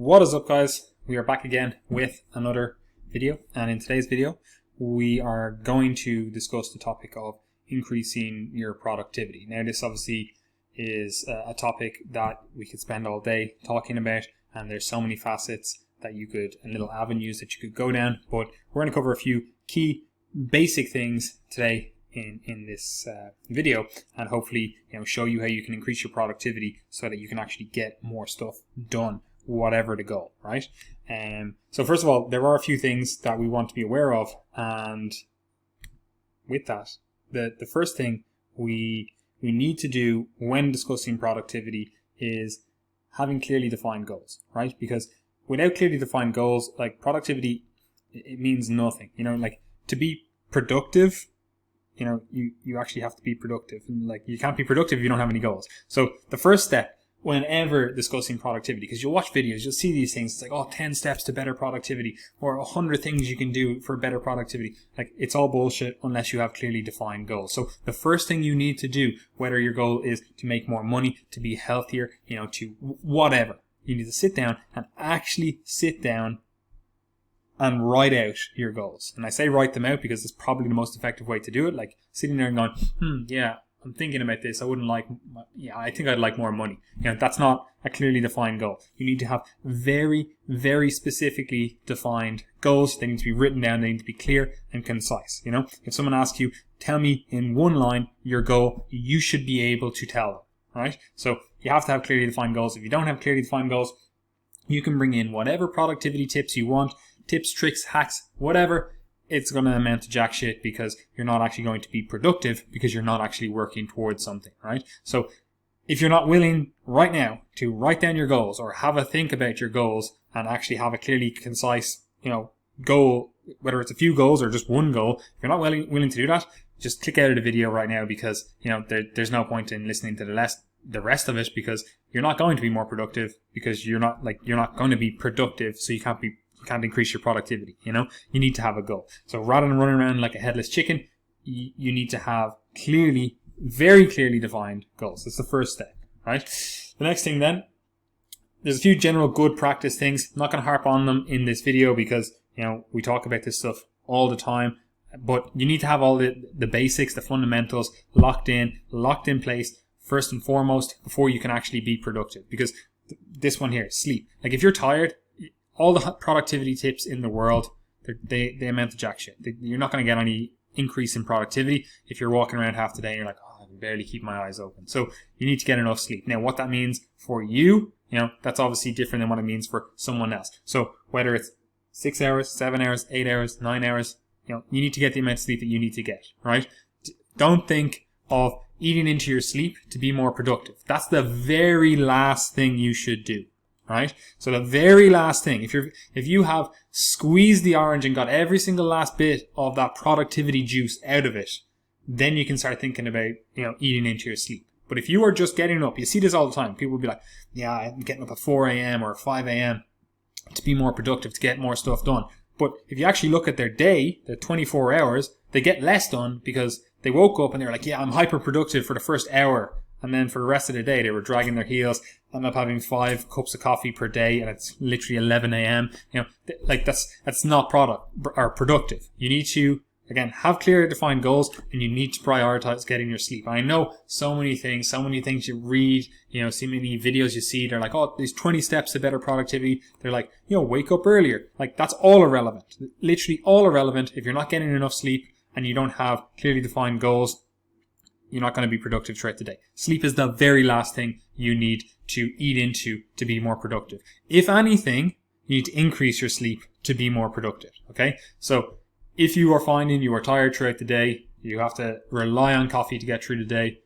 What is up, guys? We are back again with another video, and in today's video we are going to discuss the topic of increasing your productivity. Now, this obviously is a topic that we could spend all day talking about, and there's so many facets that you could, and little avenues that you could go down, but we're going to cover a few key basic things today in this video, and hopefully show you how you can increase your productivity so that you can actually get more stuff done, whatever the goal, right? So first of all, there are a few things that we want to be aware of, and with that, the first thing we need to do when discussing productivity is having clearly defined goals, right? Because without clearly defined goals, like productivity, it means nothing. Like to be productive, you actually have to be productive, and like you can't be productive if you don't have any goals. So the first step whenever discussing productivity, because you'll watch videos, you'll see these things, it's like, 10 steps to better productivity, or 100 things you can do for better productivity. Like, it's all bullshit unless you have clearly defined goals. So the first thing you need to do, whether your goal is to make more money, to be healthier, to whatever, you need to sit down and actually sit down and write out your goals. And I say write them out because it's probably the most effective way to do it. Like sitting there and going, yeah, I'm thinking about this. I think I'd like more money. That's not a clearly defined goal. You need to have very, very specifically defined goals. They need to be written down. They need to be clear and concise. If someone asks you, tell me in one line your goal, you should be able to tell them, right? So you have to have clearly defined goals. If you don't have clearly defined goals, you can bring in whatever productivity tips you want, tips, tricks, hacks, whatever. It's going to amount to jack shit because you're not actually going to be productive because you're not actually working towards something, right? So if you're not willing right now to write down your goals or have a think about your goals and actually have a clearly concise, goal, whether it's a few goals or just one goal, if you're not willing to do that, just click out of the video right now because, there's no point in listening to the rest of it, because you're not going to be more productive because you're not going to be productive, so you can't increase your productivity. You need to have a goal. So rather than running around like a headless chicken, you need to have very clearly defined goals. That's the first step, right? The next thing then, there's a few general good practice things. I'm not going to harp on them in this video because, we talk about this stuff all the time, but you need to have all the basics, the fundamentals locked in place first and foremost before you can actually be productive. Because this one here, sleep. Like if you're tired, all the productivity tips in the world, they amount to jack shit. You're not going to get any increase in productivity if you're walking around half the day and you're like, I can barely keep my eyes open. So you need to get enough sleep. Now, what that means for you, that's obviously different than what it means for someone else. So whether it's 6 hours, 7 hours, 8 hours, 9 hours, you need to get the amount of sleep that you need to get, right? Don't think of eating into your sleep to be more productive. That's the very last thing you should do. Right? So the very last thing, if you have squeezed the orange and got every single last bit of that productivity juice out of it, then you can start thinking about, eating into your sleep. But if you are just getting up, you see this all the time. People will be like, yeah, I'm getting up at 4 a.m. or 5 a.m. to be more productive, to get more stuff done. But if you actually look at their day, the 24 hours, they get less done because they woke up and they're like, yeah, I'm hyper productive for the first hour. And then for the rest of the day, they were dragging their heels, end up having 5 cups of coffee per day, and it's literally 11 a.m. Like that's not productive. You need to, again, have clear defined goals, and you need to prioritize getting your sleep. I know so many things you read, so many videos you see, they're like, there's 20 steps to better productivity. They're like, wake up earlier. Like, that's all irrelevant. Literally all irrelevant. If you're not getting enough sleep and you don't have clearly defined goals, you're not going to be productive throughout the day. Sleep is the very last thing you need to eat into to be more productive. If anything, you need to increase your sleep to be more productive. Okay? So if you are finding you are tired throughout the day, you have to rely on coffee to get through the day,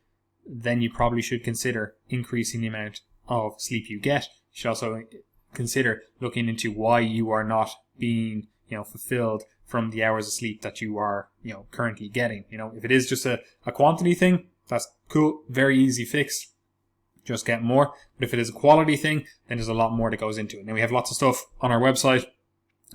then you probably should consider increasing the amount of sleep you get. You should also consider looking into why you are not being, fulfilled from the hours of sleep that you are, currently getting. If it is just a quantity thing, that's cool, very easy fix. Just get more. But if it is a quality thing, then there's a lot more that goes into it. Now, we have lots of stuff on our website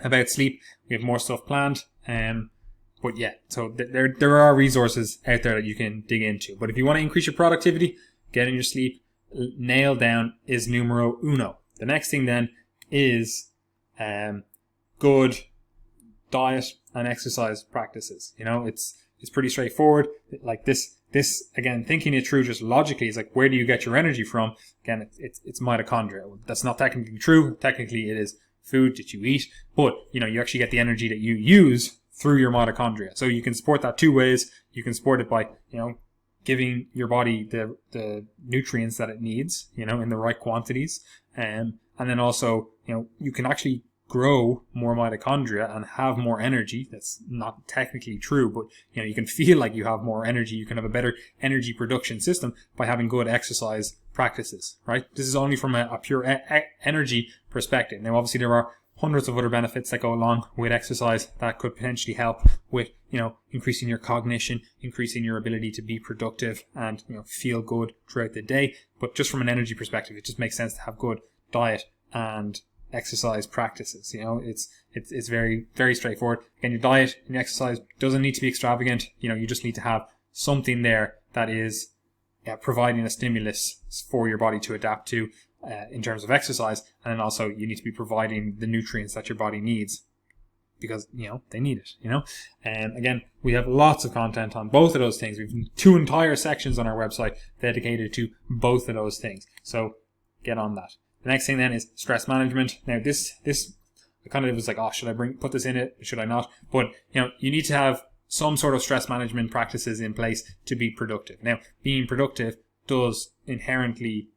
about sleep. We have more stuff planned. But yeah, so there are resources out there that you can dig into. But if you want to increase your productivity, getting your sleep nailed down is numero uno. The next thing then is good diet and exercise practices. You know, it's pretty straightforward. Like this again, thinking it through just logically is like, where do you get your energy from? Again, it's mitochondria. That's not technically true. Technically, it is food that you eat, but you know, you actually get the energy that you use through your mitochondria. So you can support that two ways. You can support it by, you know, giving your body the nutrients that it needs, you know, in the right quantities, and then also, you know, you can actually grow more mitochondria and have more energy. That's not technically true, but you know, you can feel like you have more energy. You can have a better energy production system by having good exercise practices, right? This is only from a pure energy perspective. Now, obviously, there are hundreds of other benefits that go along with exercise that could potentially help with, you know, increasing your cognition, increasing your ability to be productive and, you know, feel good throughout the day. But just from an energy perspective, it just makes sense to have good diet and exercise practices. You know, it's very, very straightforward. Again, your diet and your exercise doesn't need to be extravagant. You know, you just need to have something there that is providing a stimulus for your body to adapt to in terms of exercise, and then also you need to be providing the nutrients that your body needs, because, you know, they need it, you know. And again, we have lots of content on both of those things. We've 2 entire sections on our website dedicated to both of those things, so get on that. The next thing then is stress management. Now this I kind of was like, oh, should I put this in it? Should I not? But, you know, you need to have some sort of stress management practices in place to be productive. Now, being productive does inherently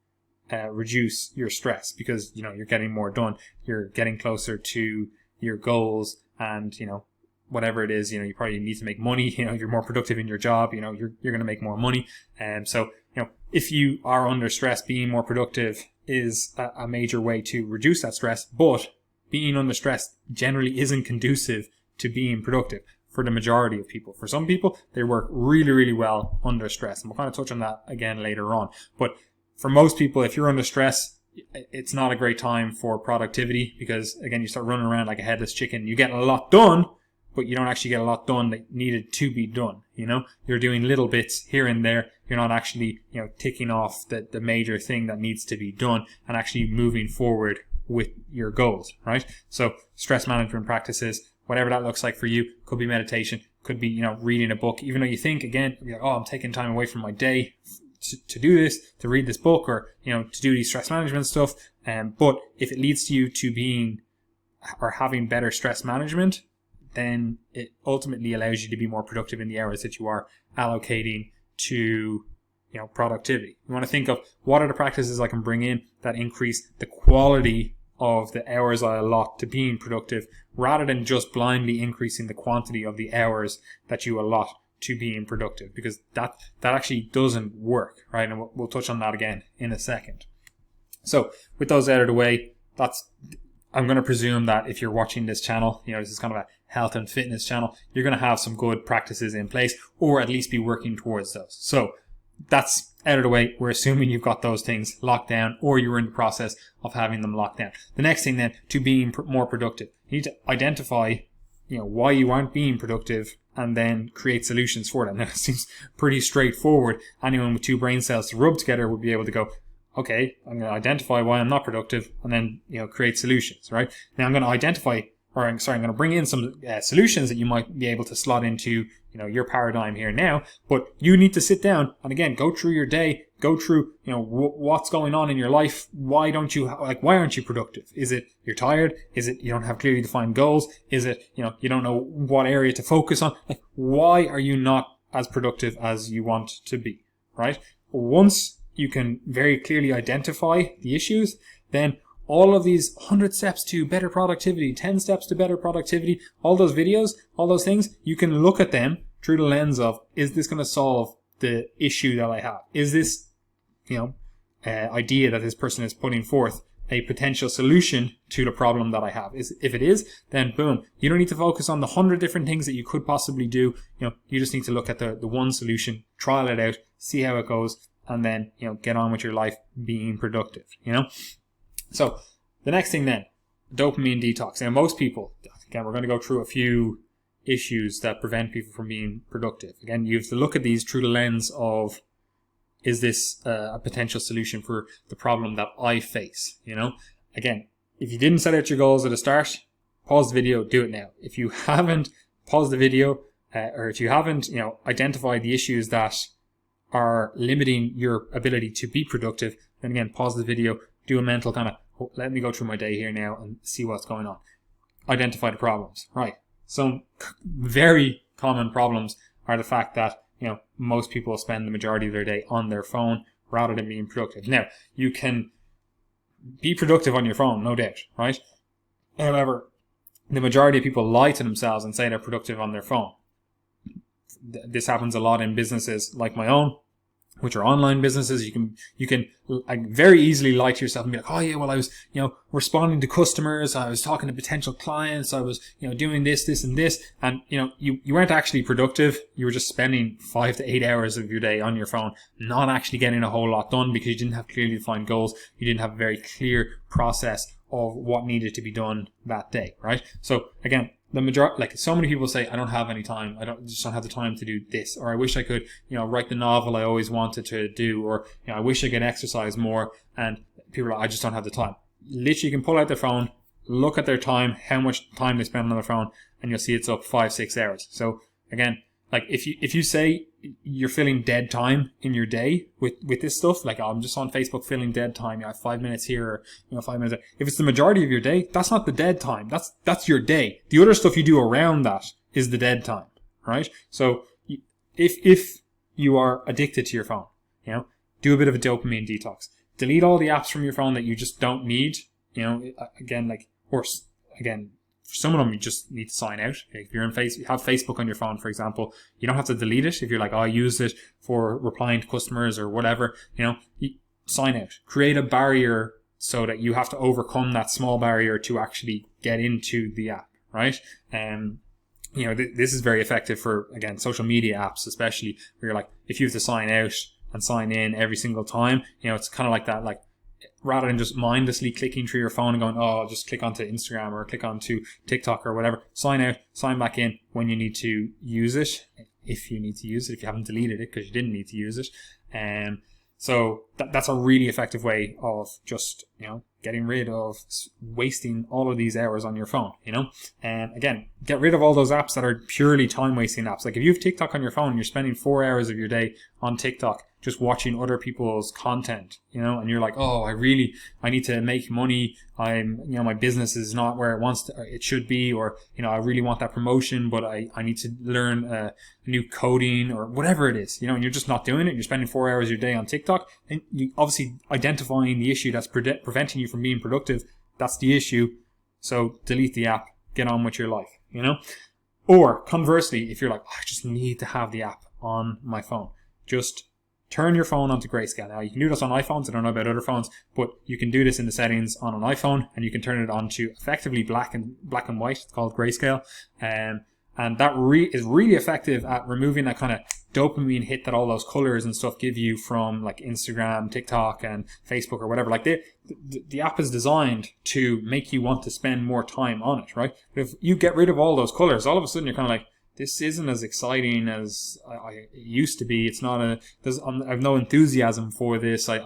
reduce your stress, because, you know, you're getting more done. You're getting closer to your goals, and, you know, whatever it is, you know, you probably need to make money. You know, you're more productive in your job, you know, you're going to make more money. And so, you know, if you are under stress, being more productive is a major way to reduce that stress. But being under stress generally isn't conducive to being productive for the majority of people. For some people, they work really, really well under stress, and we'll kind of touch on that again later on. But for most people, if you're under stress, it's not a great time for productivity, because, again, you start running around like a headless chicken. You get a lot done, but you don't actually get a lot done that needed to be done. You know, you're doing little bits here and there. You're not actually, you know, ticking off the major thing that needs to be done and actually moving forward with your goals, right? So stress management practices, whatever that looks like for you, could be meditation, could be, you know, reading a book, even though you think, again, you're like, oh, I'm taking time away from my day to do this, to read this book, or, you know, to do these stress management stuff. But if it leads to you to being or having better stress management, then it ultimately allows you to be more productive in the hours that you are allocating to, you know, productivity. You want to think of what are the practices I can bring in that increase the quality of the hours I allot to being productive, rather than just blindly increasing the quantity of the hours that you allot to being productive, because that actually doesn't work, right? And we'll touch on that again in a second. So with those out of the way, I'm going to presume that if you're watching this channel, you know, this is kind of a health and fitness channel, you're going to have some good practices in place, or at least be working towards those. So that's out of the way. We're assuming you've got those things locked down, or you're in the process of having them locked down. The next thing then, to being more productive, you need to identify, you know, why you aren't being productive, and then create solutions for them. Now, it seems pretty straightforward. Anyone with 2 brain cells to rub together would be able to go, okay, I'm going to identify why I'm not productive, and then, you know, create solutions, right? Now I'm going to I'm going to bring in some solutions that you might be able to slot into, you know, your paradigm here now. But you need to sit down and, again, go through your day, go through, you know, what's going on in your life. Why aren't you productive? Is it you're tired? Is it you don't have clearly defined goals? Is it, you know, you don't know what area to focus on? Like, why are you not as productive as you want to be, right? Once you can very clearly identify the issues, then all of these 100 steps to better productivity, 10 steps to better productivity, all those videos, all those things, you can look at them through the lens of, is this going to solve the issue that I have? Is this, you know, idea that this person is putting forth a potential solution to the problem that I have? If it is, then boom, you don't need to focus on the 100 different things that you could possibly do. You know, you just need to look at the one solution, trial it out, see how it goes, and then, you know, get on with your life being productive, you know? So the next thing then, dopamine detox. Now, most people, again, we're going to go through a few issues that prevent people from being productive. Again, you have to look at these through the lens of, is this a potential solution for the problem that I face? You know, again, if you didn't set out your goals at the start, pause the video, do it now. If you haven't paused the video, or if you haven't, identified the issues that are limiting your ability to be productive, then again, pause the video, do a mental kind of, let me go through my day here now and see what's going on. Identify the problems, right? Some very common problems are the fact that, most people spend the majority of their day on their phone rather than being productive. Now, you can be productive on your phone, no doubt, right? However, the majority of people lie to themselves and say they're productive on their phone. This happens a lot in businesses like my own, which are online businesses. You can very easily lie to yourself and be like, oh yeah, well I was, responding to customers, I was talking to potential clients, I was, doing this, and this, and you weren't actually productive. You were just spending 5 to 8 hours of your day on your phone, not actually getting a whole lot done because you didn't have clearly defined goals. You didn't have a very clear process of what needed to be done that day, right? So again, the majority, so many people say, I don't have any time. Just don't have the time to do this. Or I wish I could, write the novel I always wanted to do. Or, I wish I could exercise more. And people are like, I just don't have the time. Literally, you can pull out their phone, look at their time, how much time they spend on their phone, and you'll see it's up 5-6 hours. So again, if you say you're filling dead time in your day with this stuff, I'm just on Facebook filling dead time, 5 minutes here, or 5 minutes there. If it's the majority of your day, that's not the dead time. That's your day. The other stuff you do around that is the dead time, right? So if you are addicted to your phone, do a bit of a dopamine detox. Delete all the apps from your phone that you just don't need. For some of them, you just need to sign out. If you're you have Facebook on your phone, for example, you don't have to delete it. If you're like, I use it for replying to customers or whatever, you sign out. Create a barrier so that you have to overcome that small barrier to actually get into the app, right? This is very effective for, again, social media apps, especially where you're like, if you have to sign out and sign in every single time, it's kind of like that, rather than just mindlessly clicking through your phone and going, I'll just click onto Instagram or click onto TikTok or whatever. Sign out, sign back in when you need to use it, if you need to use it, if you haven't deleted it because you didn't need to use it. So that's a really effective way of just, getting rid of wasting all of these hours on your phone, And again, get rid of all those apps that are purely time wasting apps. Like if you have TikTok on your phone, you're spending 4 hours of your day on TikTok just watching other people's content, and you're like, I need to make money. My business is not where it should be, or, I really want that promotion, but I need to learn a new coding or whatever it is, and you're just not doing it. You're spending 4 hours of your day on TikTok, and you obviously identifying the issue that's preventing you from being productive. That's the issue. So delete the app, get on with your life, Or conversely, if you're like, I just need to have the app on my phone, just turn your phone onto grayscale. Now, you can do this on iPhones. I don't know about other phones, but you can do this in the settings on an iPhone, and you can turn it onto effectively black and white. It's called grayscale. And that is really effective at removing that kind of dopamine hit that all those colors and stuff give you from Instagram, TikTok, and Facebook or whatever. The app is designed to make you want to spend more time on it, right? But if you get rid of all those colors, all of a sudden you're kind of like, this isn't as exciting as it used to be. It's not I have no enthusiasm for this. I'm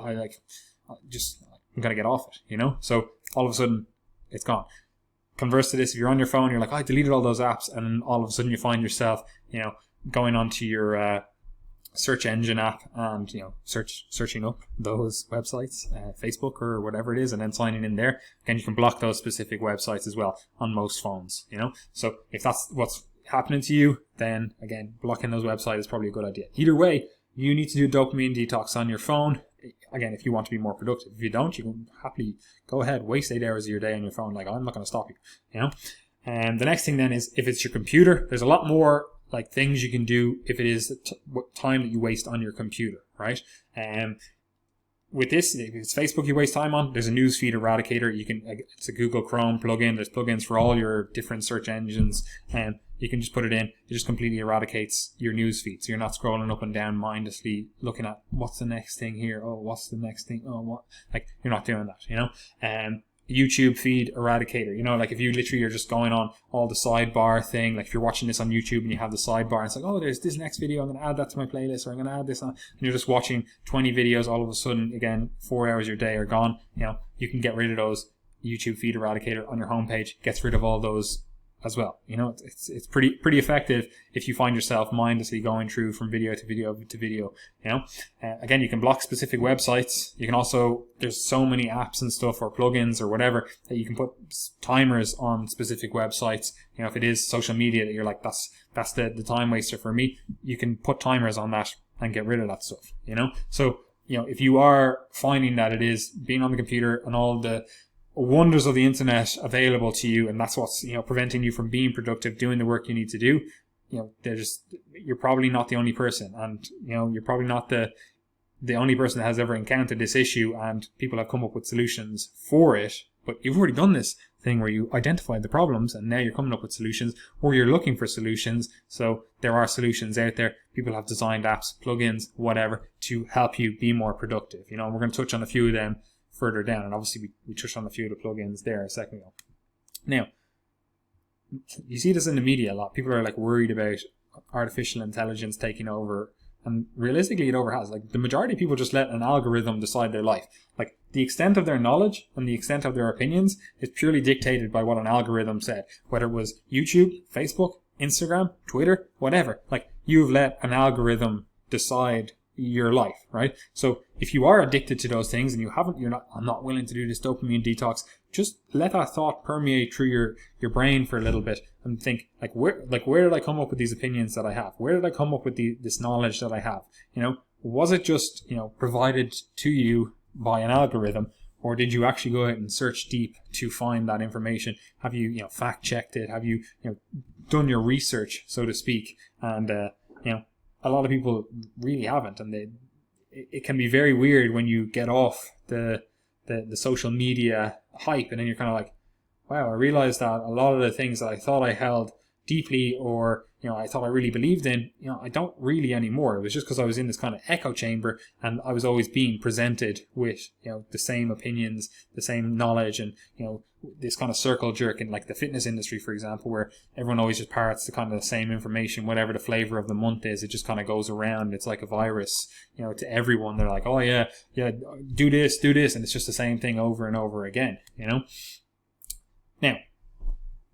gonna get off it, So all of a sudden it's gone. Converse to this, if you're on your phone, you're like, I deleted all those apps, and then all of a sudden you find yourself, going onto your search engine app and, searching up those websites, Facebook or whatever it is, and then signing in there. And you can block those specific websites as well on most phones, So if that's what's happening to you, then again, blocking those websites is probably a good idea. Either way, you need to do dopamine detox on your phone. Again, if you want to be more productive. If you don't, you can happily go ahead, waste 8 hours of your day on your phone. I'm not going to stop you, And the next thing then is, if it's your computer, there's a lot more things you can do if it is time that you waste on your computer, right? With this, if it's Facebook you waste time on, there's a newsfeed eradicator. It's a Google Chrome plugin. There's plugins for all your different search engines, and you can just put it in. It just completely eradicates your newsfeed. So you're not scrolling up and down mindlessly looking at what's the next thing here. Oh, what's the next thing? Oh, what? You're not doing that, YouTube feed eradicator. If you literally are just going on all the sidebar thing, if you're watching this on YouTube and you have the sidebar, and it's like, oh, there's this next video, I'm going to add that to my playlist, or I'm going to add this on, and you're just watching 20 videos, all of a sudden, again, 4 hours of your day are gone. You can get rid of those YouTube feed eradicator on your homepage gets rid of all those as well. You know, it's pretty effective if you find yourself mindlessly going through from video to video to video. You know, again, you can block specific websites. You can also, there's so many apps and stuff or plugins or whatever that you can put timers on specific websites. You know, if it is social media that you're like, that's the time waster for me, you can put timers on that and get rid of that stuff. You know, so you know, if you are finding that it is being on the computer and all the wonders of the internet available to you, and that's what's, you know, preventing you from being productive, doing the work you need to do, you know, you're probably not the only person, and you know, you're probably not the only person that has ever encountered this issue, and people have come up with solutions for it. But you've already done this thing where you identified the problems and now you're coming up with solutions, or you're looking for solutions. So there are solutions out there. People have designed apps, plugins, whatever, to help you be more productive. You know, and we're going to touch on a few of them further down, and obviously we touched on a few of the plugins there a second ago. Now, you see this in the media a lot. People are like worried about artificial intelligence taking over, and realistically it over has. Like, the majority of people just let an algorithm decide their life. Like, the extent of their knowledge and the extent of their opinions is purely dictated by what an algorithm said, whether it was YouTube, Facebook, Instagram, Twitter, whatever. Like, you've let an algorithm decide your life, right? So if you are addicted to those things and I'm not willing to do this dopamine detox, just let that thought permeate through your brain for a little bit and think, where did I come up with these opinions that I have? Where did I come up with this knowledge that I have? You know, was it just, you know, provided to you by an algorithm, or did you actually go out and search deep to find that information? Have you, you know, fact checked it? Have you, you know, done your research, so to speak? And you know, a lot of people really haven't, and it can be very weird when you get off the social media hype, and then you're kind of like, wow, I realized that a lot of the things that I thought I held deeply, or, you know, I thought I really believed in, you know, I don't really anymore. It was just because I was in this kind of echo chamber, and I was always being presented with, you know, the same opinions, the same knowledge, and, you know, this kind of circle jerk in like the fitness industry, for example, where everyone always just parrots the kind of the same information, whatever the flavor of the month is. It just kind of goes around. It's like a virus, you know, to everyone. They're like, oh yeah, do this, and it's just the same thing over and over again, you know. Now,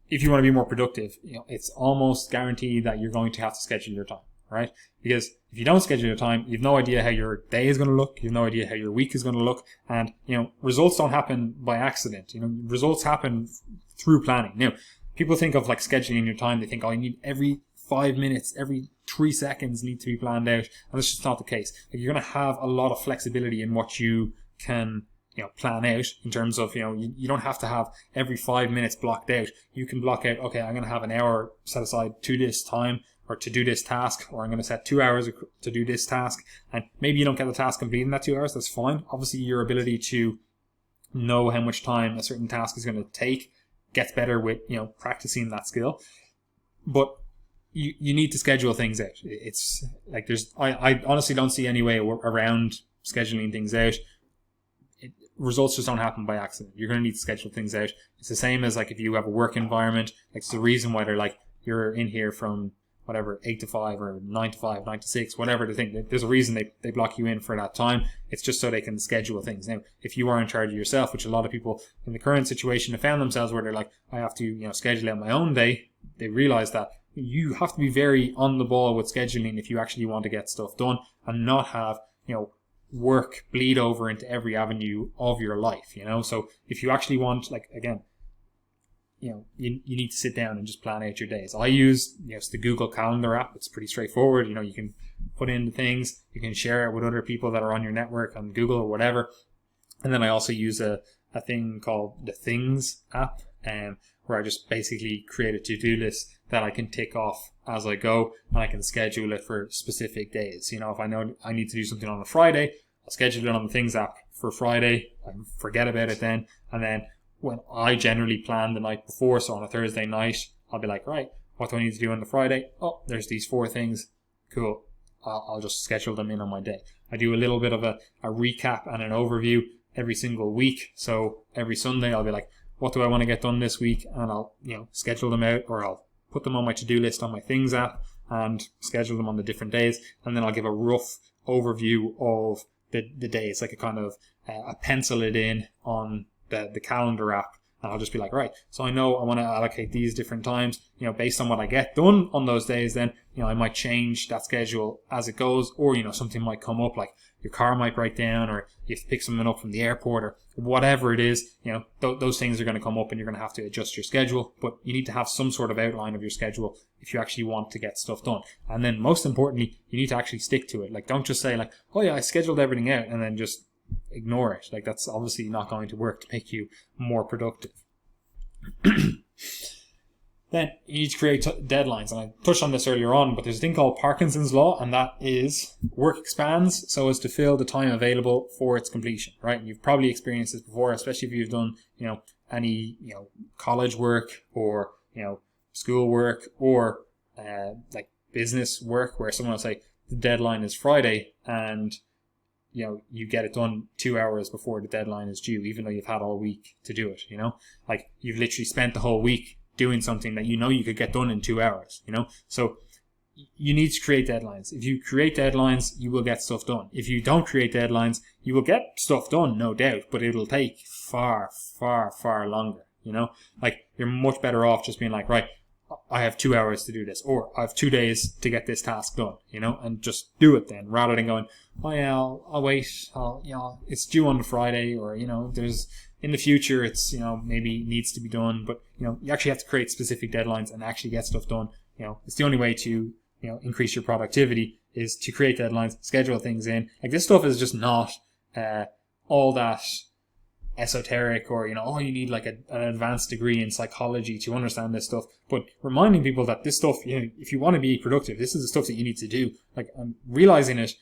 if you want to be more productive, you know, it's almost guaranteed that you're going to have to schedule your time, right? Because if you don't schedule your time, you've no idea how your day is going to look. You've no idea how your week is going to look. And, you know, results don't happen by accident. You know, results happen through planning. Now, people think of like scheduling your time. They think, oh, you need every 5 minutes, every 3 seconds need to be planned out. And that's just not the case. Like, you're going to have a lot of flexibility in what you can, you know, plan out in terms of, you know, you don't have to have every 5 minutes blocked out. You can block out, okay, I'm going to have an hour set aside to this time, or to do this task, or I'm going to set 2 hours to do this task. And maybe you don't get the task complete in that 2 hours. That's fine. Obviously, your ability to know how much time a certain task is going to take gets better with, you know, practicing that skill. But you need to schedule things out. It's like I honestly don't see any way around scheduling things out. Results just don't happen by accident. You're going to need to schedule things out. It's the same as like if you have a work environment. Like, it's the reason why they're like, you're in here from whatever, 8 to 5 or 9 to 5, 9 to 6, whatever the thing. There's a reason they block you in for that time. It's just so they can schedule things. Now, if you are in charge of yourself, which a lot of people in the current situation have found themselves where they're like, I have to, you know, schedule out my own day, they realize that you have to be very on the ball with scheduling if you actually want to get stuff done, and not have, you know, work bleed over into every avenue of your life, you know. So if you actually want, like, again, you know, you need to sit down and just plan out your days. I use, you know, it's the Google Calendar app. It's pretty straightforward. You know, you can put in the things, you can share it with other people that are on your network on Google or whatever. And then I also use a thing called the Things app, where I just basically create a to-do list that I can tick off as I go, and I can schedule it for specific days. You know, if I know I need to do something on a Friday, I'll schedule it on the Things app for Friday. I forget about it then. And then when I generally plan the night before, so on a Thursday night, I'll be like, right, what do I need to do on the Friday? Oh, there's these 4 things. Cool. I'll just schedule them in on my day. I do a little bit of a recap and an overview every single week. So every Sunday I'll be like, what do I want to get done this week? And I'll, you know, schedule them out, or I'll put them on my to-do list on my Things app and schedule them on the different days. And then I'll give a rough overview of the days, like a kind of a pencil it in on the calendar app And I'll just be like, right, so I know I want to allocate these different times, based on what I get done on those days. Then, I might change that schedule as it goes, or, something might come up, like your car might break down, or you have to pick someone up from the airport, or whatever it is. Those things are going to come up, and you're going to have to adjust your schedule. But you need to have some sort of outline of your schedule if you actually want to get stuff done. And then most importantly, you need to actually stick to it. Like, don't just say like, oh yeah, I scheduled everything out, and then just ignore it. Like, that's obviously not going to work to make you more productive. Then you need to create deadlines, and I touched on this earlier on, but there's a thing called Parkinson's law, and that is work expands so as to fill the time available for its completion, right? And you've probably experienced this before, especially if you've done, any, college work, or, school work, or like business work, where someone will say the deadline is Friday, and you get it done 2 hours before the deadline is due, even though you've had all week to do it, like you've literally spent the whole week doing something that you could get done in 2 hours, So you need to create deadlines. If you create deadlines, you will get stuff done. If you don't create deadlines, you will get stuff done, no doubt, but it'll take far, far, far longer, Like, you're much better off just being like, right, I have 2 hours to do this, or I have 2 days to get this task done, and just do it then, rather than going, oh yeah, I'll wait, it's due on the Friday, or, there's, in the future, it's, maybe needs to be done, but, you actually have to create specific deadlines and actually get stuff done. It's the only way to, increase your productivity is to create deadlines, schedule things in. Like, this stuff is just not, all that esoteric, or, you need like an advanced degree in psychology to understand this stuff, but reminding people that this stuff, if you want to be productive, this is the stuff that you need to do. Like, realizing it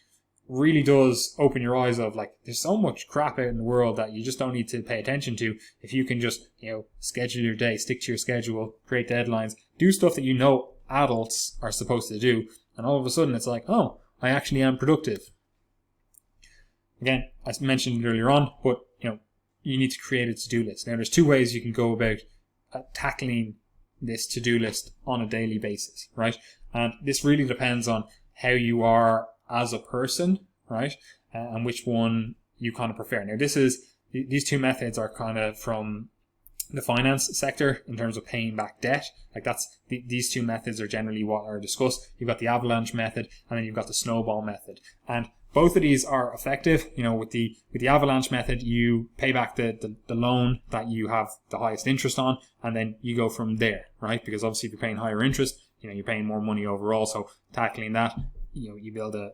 really does open your eyes of, like, there's so much crap out in the world that you just don't need to pay attention to if you can just, schedule your day, stick to your schedule, create deadlines, do stuff that adults are supposed to do, and all of a sudden it's like, oh, I actually am productive. Again, I mentioned it earlier on, but, you need to create a to-do list. Now, there's 2 ways you can go about tackling this to-do list on a daily basis, right? And this really depends on how you are as a person, right? And which one you kind of prefer. Now, these 2 methods are kind of from the finance sector in terms of paying back debt. Like, these 2 methods are generally what are discussed. You've got the avalanche method, and then you've got the snowball method. And both of these are effective. With the avalanche method, you pay back the loan that you have the highest interest on, and then you go from there, right? Because obviously if you're paying higher interest, you're paying more money overall. So tackling that, you build an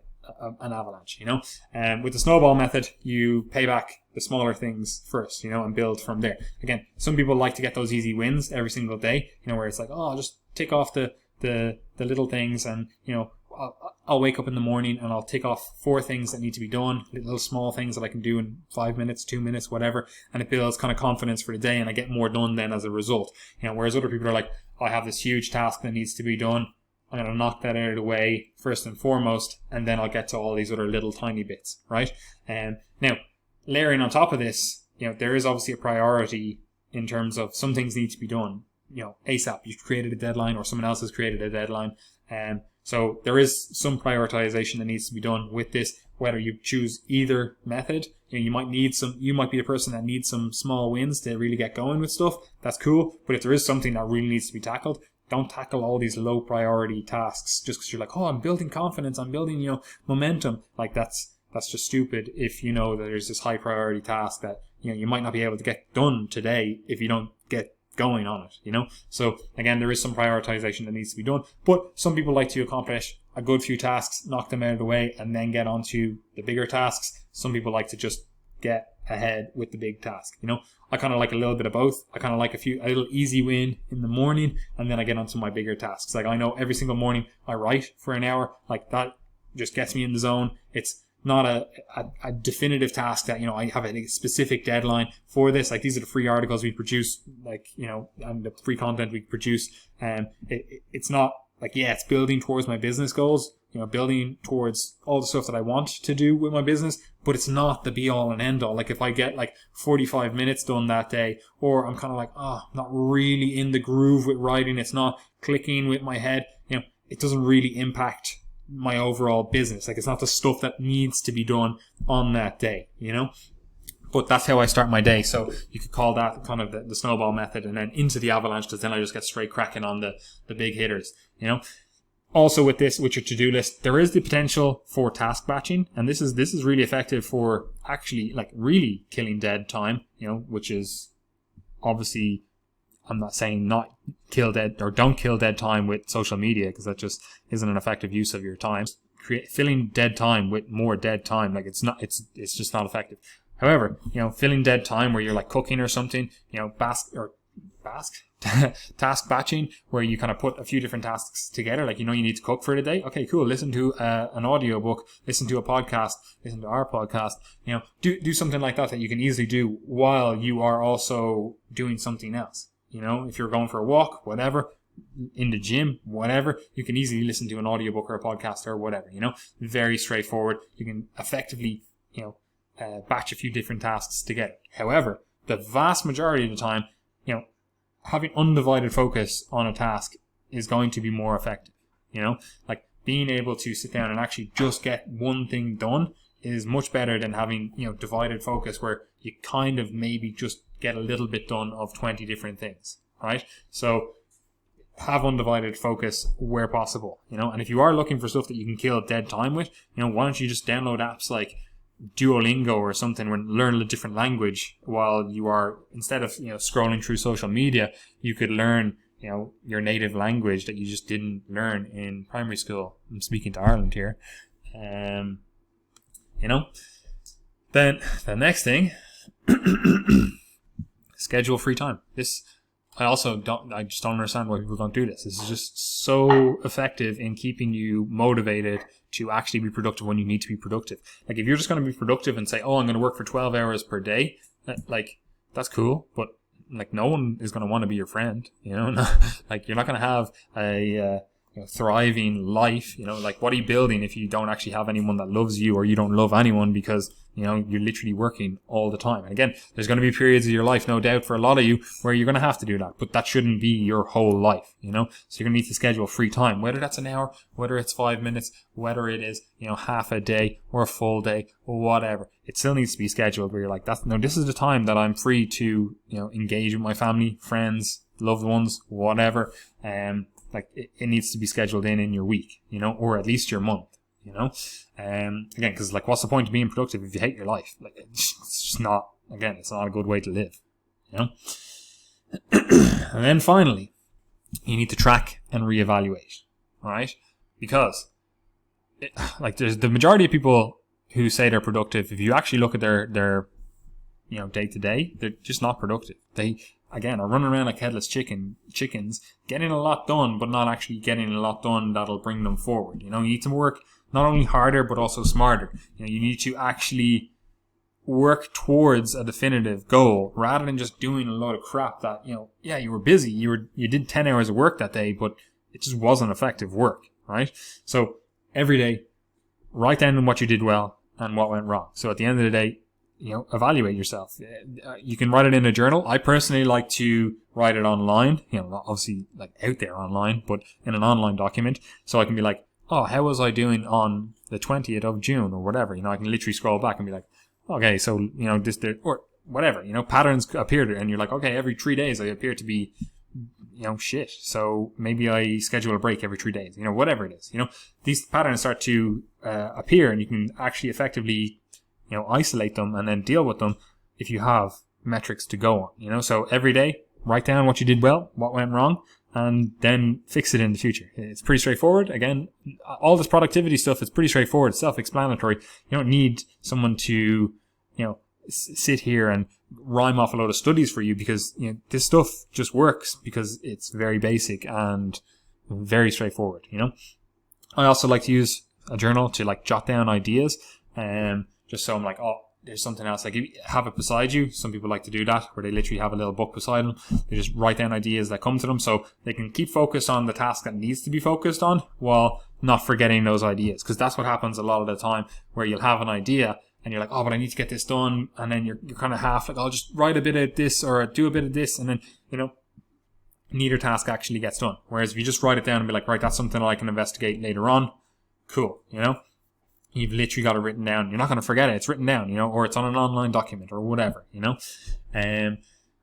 avalanche, with the snowball method, you pay back the smaller things first, and build from there. Again, some people like to get those easy wins every single day, where it's like, oh, I'll just tick off the little things, and, I'll wake up in the morning and I'll tick off 4 things that need to be done, little small things that I can do in 5 minutes, 2 minutes, whatever, and it builds kind of confidence for the day, and I get more done then as a result. Whereas other people are like, I have this huge task that needs to be done, I'm going to knock that out of the way first and foremost, and then I'll get to all these other little tiny bits, right? Now, layering on top of this, there is obviously a priority in terms of some things need to be done, ASAP. You've created a deadline, or someone else has created a deadline. So there is some prioritization that needs to be done with this, whether you choose either method. You might be the person that needs some small wins to really get going with stuff. That's cool. But if there is something that really needs to be tackled, don't tackle all these low priority tasks just because you're like, oh, I'm building confidence, I'm building, momentum. Like, that's just stupid if you know that there's this high priority task that, you might not be able to get done today if you don't get going on it, So again, there is some prioritization that needs to be done, but some people like to accomplish a good few tasks, knock them out of the way, and then get onto the bigger tasks. Some people like to just get ahead with the big task, I kind of like a little bit of both. I kind of like a little easy win in the morning, and then I get onto my bigger tasks. Like, I know every single morning I write for an hour, like that just gets me in the zone. It's not a definitive task that, I have a specific deadline for this. Like, these are the free articles we produce, like, and the free content we produce. It's not like, yeah, it's building towards my business goals, building towards all the stuff that I want to do with my business, but it's not the be all and end all. Like, if I get like 45 minutes done that day, or I'm kind of like, oh, not really in the groove with writing, it's not clicking with my head, it doesn't really impact my overall business. Like, it's not the stuff that needs to be done on that day, But that's how I start my day. So you could call that kind of the snowball method, and then into the avalanche, because then I just get straight cracking on the big hitters, you know. Also with your to-do list, there is the potential for task batching, and this is really effective for actually like really killing dead time, you know, which is obviously, I'm not saying not kill dead or don't kill dead time with social media, because that just isn't an effective use of your time. Filling dead time with more dead time, like it's just not effective. However, you know, filling dead time where you're like cooking or something, you know, task batching, where you kind of put a few different tasks together. Like, you know, you need to cook for the day. Okay, cool. Listen to an audio book, listen to a podcast, listen to our podcast, you know, do something like that you can easily do while you are also doing something else. You know, if you're going for a walk, whatever, in the gym, whatever, you can easily listen to an audiobook or a podcast or whatever, you know, very straightforward. You can effectively, you know, batch a few different tasks together. However, the vast majority of the time, you know, having undivided focus on a task is going to be more effective. You know, like being able to sit down and actually just get one thing done is much better than having, you know, divided focus where you kind of maybe just get a little bit done of 20 different things, right? So have undivided focus where possible, you know. And if you are looking for stuff that you can kill dead time with, you know, why don't you just download apps like Duolingo or something and learn a different language while you are, instead of, you know, scrolling through social media, you could learn, you know, your native language that you just didn't learn in primary school. I'm speaking to Ireland here. You know, then the next thing, schedule free time. I just don't understand why people don't do this. This is just so effective in keeping you motivated to actually be productive when you need to be productive. Like, if you're just going to be productive and say, oh, I'm going to work for 12 hours per day, like, that's cool, but like, no one is going to want to be your friend, you know. Like, you're not going to have a thriving life, you know. Like, what are you building if you don't actually have anyone that loves you, or you don't love anyone because, you know, you're literally working all the time? And again, there's going to be periods of your life, no doubt, for a lot of you where you're going to have to do that, but that shouldn't be your whole life, you know. So you're going to need to schedule free time, whether that's an hour, whether it's 5 minutes, whether it is, you know, half a day or a full day or whatever. It still needs to be scheduled where you're like, this is the time that I'm free to, you know, engage with my family, friends, loved ones, whatever. Like, it needs to be scheduled in your week, you know, or at least your month, you know. Again, because, like, what's the point of being productive if you hate your life? Like, it's just not, again, it's not a good way to live, you know. And then finally, you need to track and reevaluate, right? Because, there's the majority of people who say they're productive, if you actually look at their you know, day to day, they're just not productive. They, again, are running around like headless chickens, getting a lot done, but not actually getting a lot done that'll bring them forward. You know, you need to work not only harder, but also smarter. You know, you need to actually work towards a definitive goal rather than just doing a load of crap that, you know, yeah, you were busy, you did 10 hours of work that day, but it just wasn't effective work, right? So every day, write down what you did well and what went wrong. So at the end of the day, you know, evaluate yourself. You can write it in a journal. I personally like to write it online, you know, obviously like out there online, but in an online document. So I can be like, oh, how was I doing on the 20th of June or whatever? You know, I can literally scroll back and be like, okay, so, you know, this, there, or whatever, you know, patterns appear there, and you're like, okay, every 3 days I appear to be, you know, shit. So maybe I schedule a break every 3 days, you know, whatever it is, you know, these patterns start to appear, and you can actually effectively, you know, isolate them and then deal with them if you have metrics to go on, you know. So every day, write down what you did well, what went wrong, and then fix it in the future. It's pretty straightforward. Again, all this productivity stuff is pretty straightforward, self-explanatory. You don't need someone to, you know, sit here and rhyme off a load of studies for you, because, you know, this stuff just works because it's very basic and very straightforward, you know. I also like to use a journal to, like, jot down ideas, just so I'm like, oh, there's something else. Like, if you have it beside you, some people like to do that, where they literally have a little book beside them. They just write down ideas that come to them, so they can keep focused on the task that needs to be focused on while not forgetting those ideas. Because that's what happens a lot of the time, where you'll have an idea and you're like, oh, but I need to get this done. And then you're kind of half like, I'll just write a bit of this or do a bit of this. And then, you know, neither task actually gets done. Whereas if you just write it down and be like, right, that's something I can investigate later on. Cool, you know? you've literally got it written down. You're not going to forget it. It's written down, or it's on an online document or whatever, And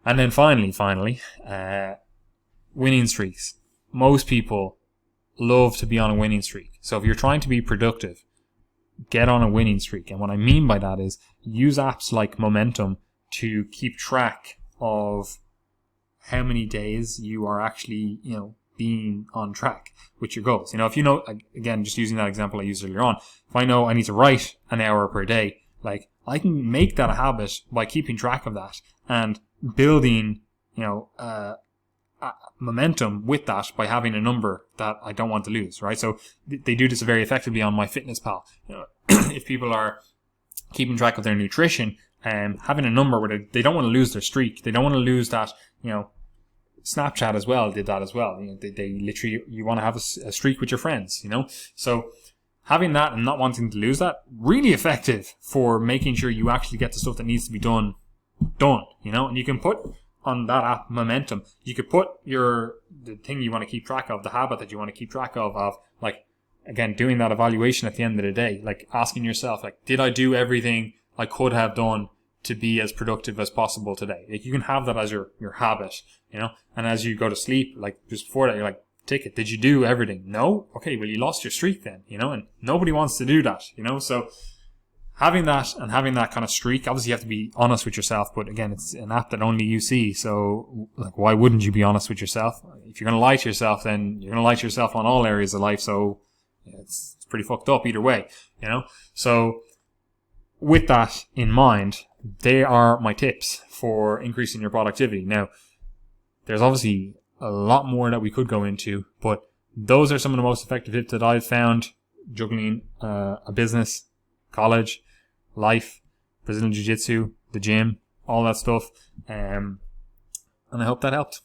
then finally, winning streaks. Most people love to be on a winning streak. So if you're trying to be productive, get on a winning streak. And what I mean by that is use apps like Momentum to keep track of how many days you are actually, being on track with your goals. If again, just using that example I used earlier on, if I know I need to write an hour per day, like I can make that a habit by keeping track of that and building, momentum with that by having a number that I don't want to lose, right? So they do this very effectively on MyFitnessPal. If people are keeping track of their nutrition and having a number where they don't want to lose their streak, they don't want to lose that, Snapchat as well did that as well. They literally, you want to have a streak with your friends, So having that and not wanting to lose that, really effective for making sure you actually get the stuff that needs to be done, and you can put on that app Momentum, you could put the thing you want to keep track of, the habit that you want to keep track of like, again, doing that evaluation at the end of the day, like asking yourself, like, did I do everything I could have done to be as productive as possible today? Like, you can have that as your habit, and as you go to sleep, like just before that, you're like, take it. Did you do everything? No? Okay, well, you lost your streak then, and nobody wants to do that, so having that and having that kind of streak, obviously you have to be honest with yourself, but again, it's an app that only you see. So like, why wouldn't you be honest with yourself? If you're going to lie to yourself, then you're going to lie to yourself on all areas of life. So it's pretty fucked up either way, So with that in mind, they are my tips for increasing your productivity. Now, there's obviously a lot more that we could go into, but those are some of the most effective tips that I've found juggling a business, college, life, Brazilian Jiu-Jitsu, the gym, all that stuff. And I hope that helped.